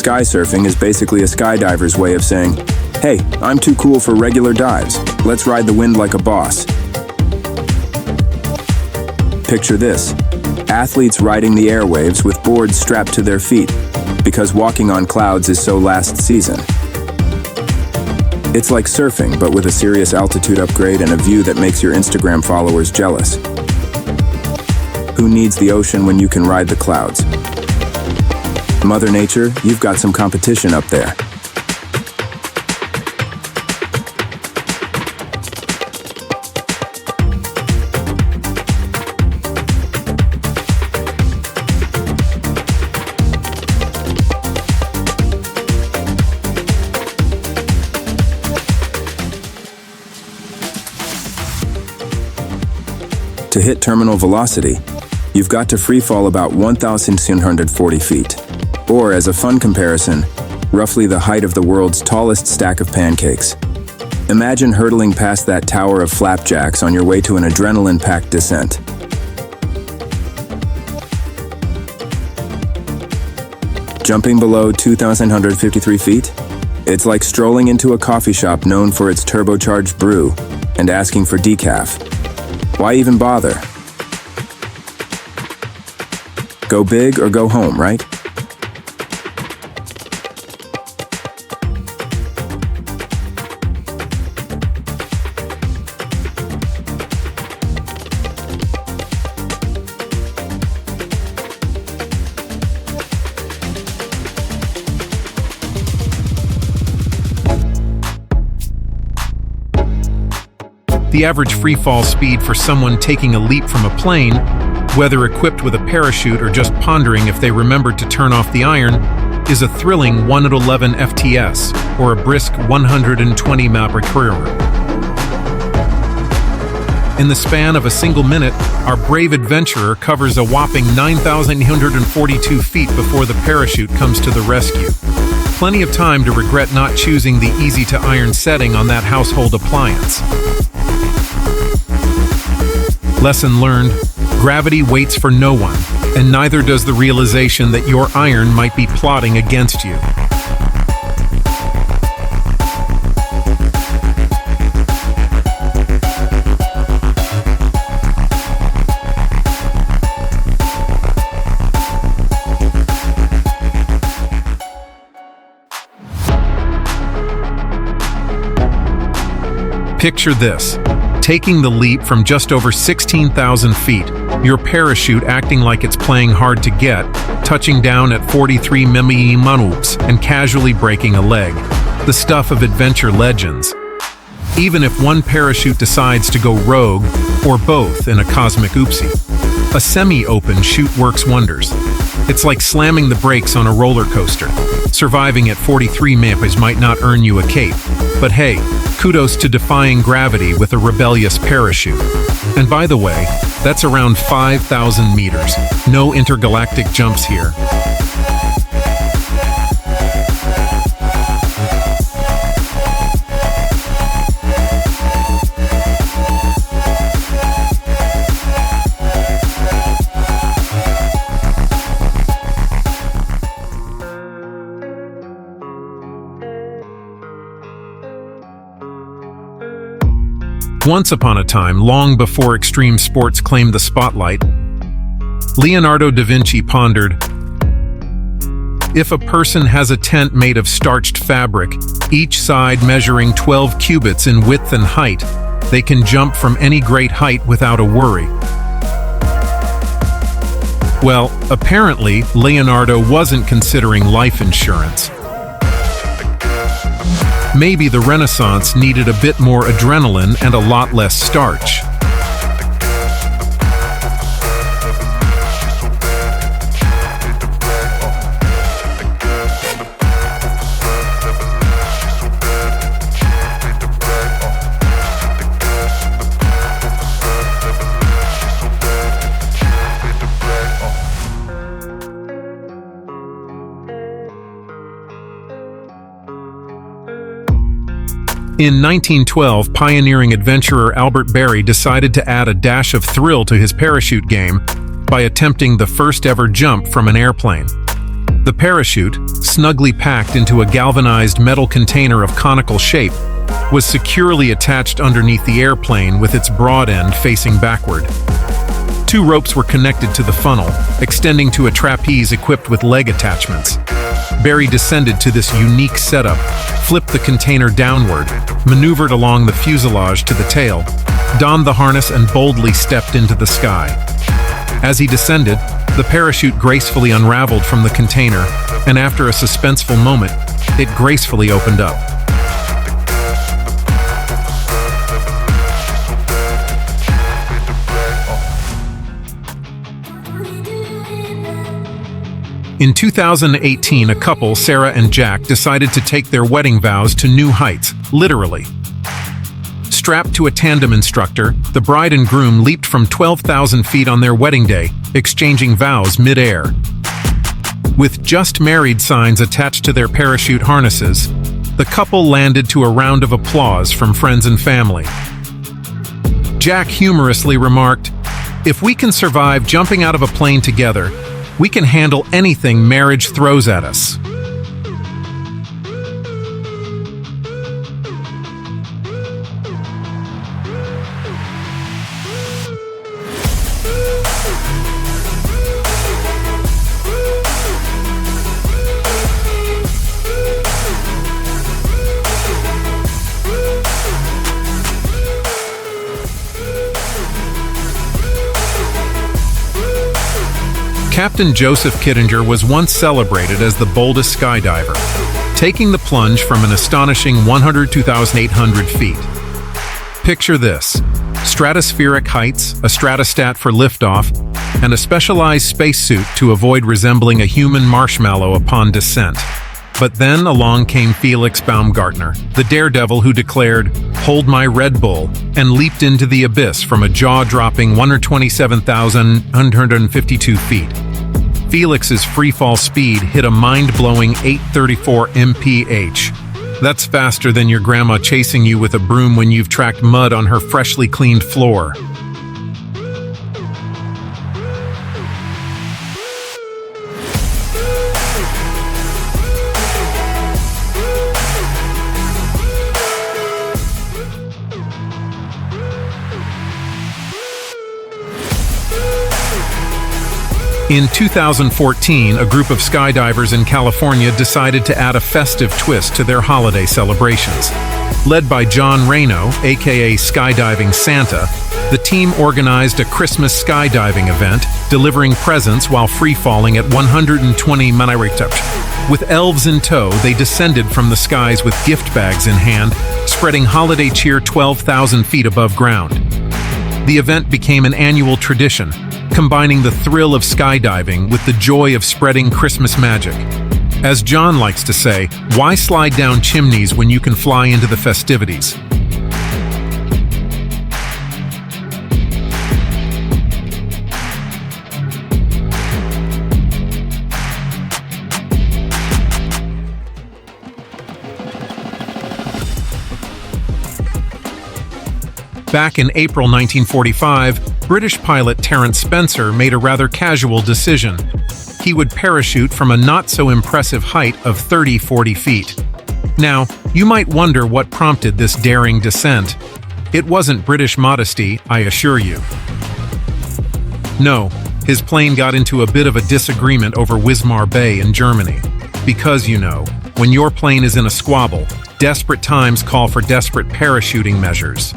Sky surfing is basically a skydiver's way of saying, "Hey, I'm too cool for regular dives. Let's ride the wind like a boss." Picture this: athletes riding the airwaves with boards strapped to their feet, because walking on clouds is so last season. It's like surfing, but with a serious altitude upgrade and a view that makes your Instagram followers jealous. Who needs the ocean when you can ride the clouds? Mother Nature, you've got some competition up there. To hit terminal velocity, you've got to freefall about 1,740 feet. Or, as a fun comparison, roughly the height of the world's tallest stack of pancakes. Imagine hurtling past that tower of flapjacks on your way to an adrenaline-packed descent. Jumping below 2,153 feet? It's like strolling into a coffee shop known for its turbocharged brew and asking for decaf. Why even bother? Go big or go home, right? The average freefall speed for someone taking a leap from a plane, whether equipped with a parachute or just pondering if they remembered to turn off the iron, is a thrilling 111 FTS, or a brisk 120 mph. In the span of a single minute, our brave adventurer covers a whopping 9,842 feet before the parachute comes to the rescue. Plenty of time to regret not choosing the easy-to-iron setting on that household appliance. Lesson learned: gravity waits for no one, and neither does the realization that your iron might be plotting against you. Picture this: taking the leap from just over 16,000 feet, your parachute acting like it's playing hard to get, touching down at 43 mph and casually breaking a leg. The stuff of adventure legends. Even if one parachute decides to go rogue, or both in a cosmic oopsie, a semi-open chute works wonders. It's like slamming the brakes on a roller coaster. Surviving at 43 mph might not earn you a cape, but hey, kudos to defying gravity with a rebellious parachute. And by the way, that's around 5,000 meters. No intergalactic jumps here. Once upon a time, long before extreme sports claimed the spotlight, Leonardo da Vinci pondered, if a person has a tent made of starched fabric, each side measuring 12 cubits in width and height, they can jump from any great height without a worry. Well, apparently, Leonardo wasn't considering life insurance. Maybe the Renaissance needed a bit more adrenaline and a lot less starch. In 1912, pioneering adventurer Albert Berry decided to add a dash of thrill to his parachute game by attempting the first ever jump from an airplane. The The parachute, snugly packed into a galvanized metal container of conical shape, was securely attached underneath the airplane with its broad end facing backward. 2 ropes were connected to the funnel, extending to a trapeze equipped with leg attachments. Barry descended to this unique setup, flipped the container downward, maneuvered along the fuselage to the tail, donned the harness and boldly stepped into the sky. As he descended, the parachute gracefully unraveled from the container, and after a suspenseful moment, it gracefully opened up. In 2018, a couple, Sarah and Jack, decided to take their wedding vows to new heights, literally. Strapped to a tandem instructor, the bride and groom leaped from 12,000 feet on their wedding day, exchanging vows mid-air. With "just married" signs attached to their parachute harnesses, the couple landed to a round of applause from friends and family. Jack humorously remarked, "If we can survive jumping out of a plane together, we can handle anything marriage throws at us." Captain Joseph Kittinger was once celebrated as the boldest skydiver, taking the plunge from an astonishing 102,800 feet. Picture this: stratospheric heights, a stratostat for liftoff, and a specialized spacesuit to avoid resembling a human marshmallow upon descent. But then along came Felix Baumgartner, the daredevil who declared, "Hold my Red Bull," and leaped into the abyss from a jaw-dropping 127,152 feet. Felix's freefall speed hit a mind-blowing 834 mph. That's faster than your grandma chasing you with a broom when you've tracked mud on her freshly cleaned floor. In 2014, a group of skydivers in California decided to add a festive twist to their holiday celebrations. Led by John Reno, aka Skydiving Santa, the team organized a Christmas skydiving event, delivering presents while free-falling at 120 meters. With elves in tow, they descended from the skies with gift bags in hand, spreading holiday cheer 12,000 feet above ground. The event became an annual tradition, combining the thrill of skydiving with the joy of spreading Christmas magic. As John likes to say, why slide down chimneys when you can fly into the festivities? Back in April 1945, British pilot Terence Spencer made a rather casual decision. He would parachute from a not-so-impressive height of 40 feet. Now, you might wonder what prompted this daring descent. It wasn't British modesty, I assure you. No, his plane got into a bit of a disagreement over Wismar Bay in Germany. Because, you know, when your plane is in a squabble, desperate times call for desperate parachuting measures.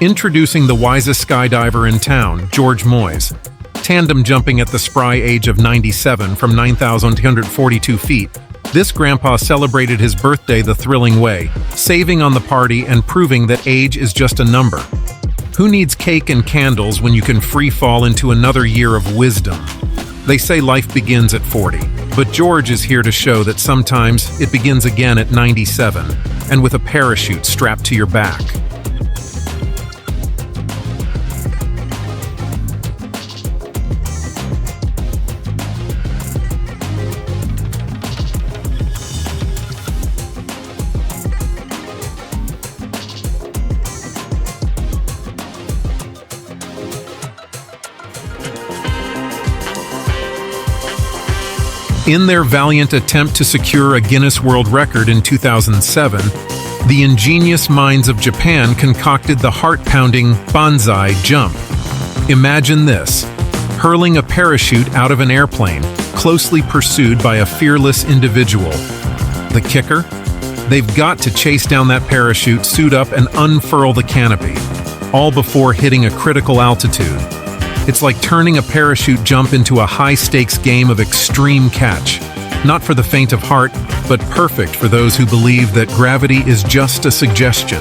Introducing the wisest skydiver in town, George Moyes. Tandem jumping at the spry age of 97 from 9,242 feet, this grandpa celebrated his birthday the thrilling way, saving on the party and proving that age is just a number. Who needs cake and candles when you can free fall into another year of wisdom? They say life begins at 40, But George is here to show that sometimes it begins again at 97, and with a parachute strapped to your back. In their valiant attempt to secure a Guinness World Record in 2007, the ingenious minds of Japan concocted the heart-pounding banzai jump. Imagine this: hurling a parachute out of an airplane, closely pursued by a fearless individual. The kicker? They've got to chase down that parachute, suit up, and unfurl the canopy, all before hitting a critical altitude. It's like turning a parachute jump into a high-stakes game of extreme catch. Not for the faint of heart, but perfect for those who believe that gravity is just a suggestion.